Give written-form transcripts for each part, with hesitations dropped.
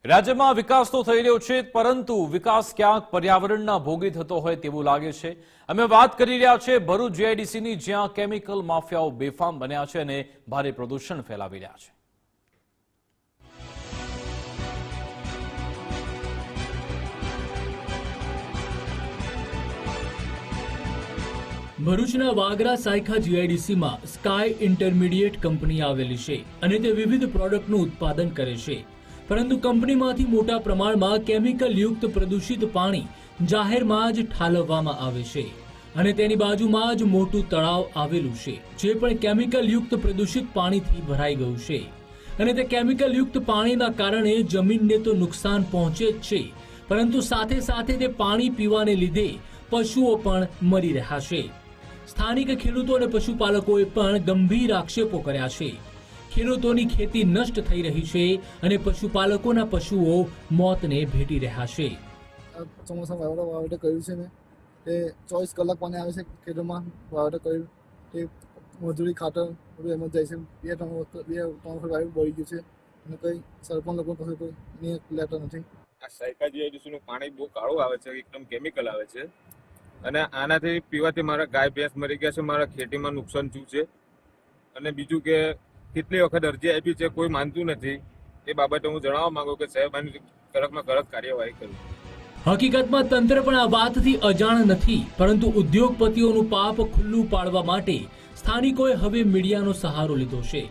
રાજ્યમાં વિકાસ તો થઈ રહ્યો છે, પરંતુ વિકાસ ક્યાંક પર્યાવરણના ભોગે થતો હોય તેવું લાગે છે। અમે વાત કરી રહ્યા છે ભરૂચ જીઆઈડીસીની, જ્યાં કેમિકલ માફિયાઓ બેફામ બન્યા છે અને ભારે પ્રદૂષણ ફેલાવી રહ્યા છે। ભરૂચના વાગરા સાયખા જીઆઈડીસીમાં સ્કાય ઇન્ટરમીડિયેટ કંપની આવેલી છે અને તે વિવિધ પ્રોડક્ટનું ઉત્પાદન કરે છે, પરંતુ કંપનીમાંથી મોટા પ્રમાણમાં કેમિકલ યુક્ત પ્રદૂષિત પાણી જાહેરમાં જ ઠાલવવામાં આવે છે અને તેની બાજુમાં જ મોટું તળાવ આવેલું છે, જે પણ કેમિકલ યુક્ત પ્રદૂષિત પાણીથી ભરાઈ ગયું છે અને તે કેમિકલ યુક્ત પાણીના કારણે જમીનને તો નુકસાન પહોંચે જ છે, પરંતુ સાથે સાથે તે પાણી પીવાને લીધે પશુઓ પણ મરી રહ્યા છે। સ્થાનિક ખેડૂતો અને પશુપાલકોએ પણ ગંભીર આક્ષેપો કર્યા છે। ખેડૂતોની ખેતી નષ્ટ થઈ રહી છે અને પશુપાલકોના પશુઓ મોતને ભેટી રહ્યા છે। ચોમાસામાં વાવેતર કર્યું છે ને તે 24 કલાક પાણી આવે છે ખેતરમાં, વાવેતર કર્યું તે મજૂરી ખાતર બધું એમ જ જાય છે। બે ત્રણ વખત વાયુ બળી ગયું છે અને કંઈ સરપંચ લોકો પાસે કોઈ નિયત લેતા નથી। આ સાયકા જીઆઈડીસીનું પાણી બહુ કાળું આવે છે, એકદમ કેમિકલ આવે છે અને આનાથી પીવાથી મારા ગાય ભેંસ મરી ગયા છે, મારા ખેતીમાં નુકસાન થયું છે। અને બીજું કે કેટલી વખત અરજી આપી છે, કોઈ માનતું નથી। એ બાબતે હું જણાવવા માંગુ કે સાહેબ આની કડકમાં કડક કાર્યવાહી કરવી। હકીકતમાં તંત્ર પણ આ વાતથી અજાણ નથી, પરંતુ ઉદ્યોગપતિઓનું પાપ ખુલ્લું પાડવા માટે સ્થાનિકોએ હવે મીડિયાનો સહારો લીધો છે।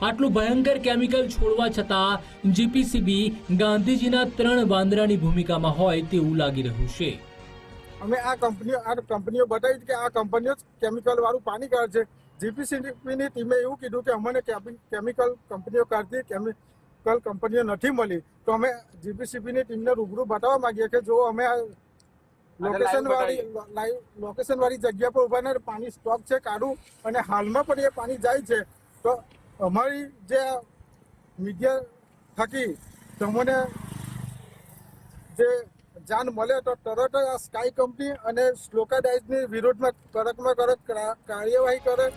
આટલું ભયંકર કેમિકલ છોડવા છતાં જીપીસીબી ગાંધીજીના 3 વાંદરાની ભૂમિકામાં હોય તેવું લાગી રહ્યું છે। અમે આ કંપનીઓ બતાવી કે આ કંપનીઓ કેમિકલ વાળું પાણી કરે છે। જીપીસીબીની ટીમે એવું કીધું કે અમને કેમિકલ કંપનીઓ કરતી કેમિકલ કંપનીઓ નથી મળી, તો અમે જીપીસીબીની ટીમને રૂબરૂ બતાવવા માંગીએ કે જો અમે લોકેશન વાળી જગ્યા પર ઉભા ને પાણી સ્ટોક છે કાઢું અને હાલમાં પણ એ પાણી જાય છે, તો અમારી જે મીડિયા થકી તમને જે જાણ મળે તો તરત જ આ સ્કાય કંપની અને શ્લોકા ડાયઝની વિરોધમાં કડકમાં કડક કાર્યવાહી કરે।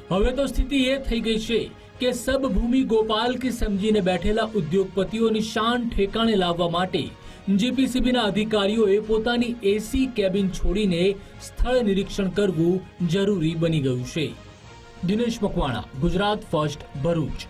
હવે તો સ્થિતિ એ થઈ ગઈ છે કે સબ ભૂમિ ગોપાલ કે સમજીને બેઠેલા ઉદ્યોગપતિઓની શાન ઠેકાણે લાવવા માટે જીપીસીબીના અધિકારીઓએ પોતાની એસી કેબિન છોડીને સ્થળ નિરીક્ષણ કરવું જરૂરી બની ગયું છે। દિનેશ મકવાણા, ગુજરાત ફર્સ્ટ, ભરૂચ।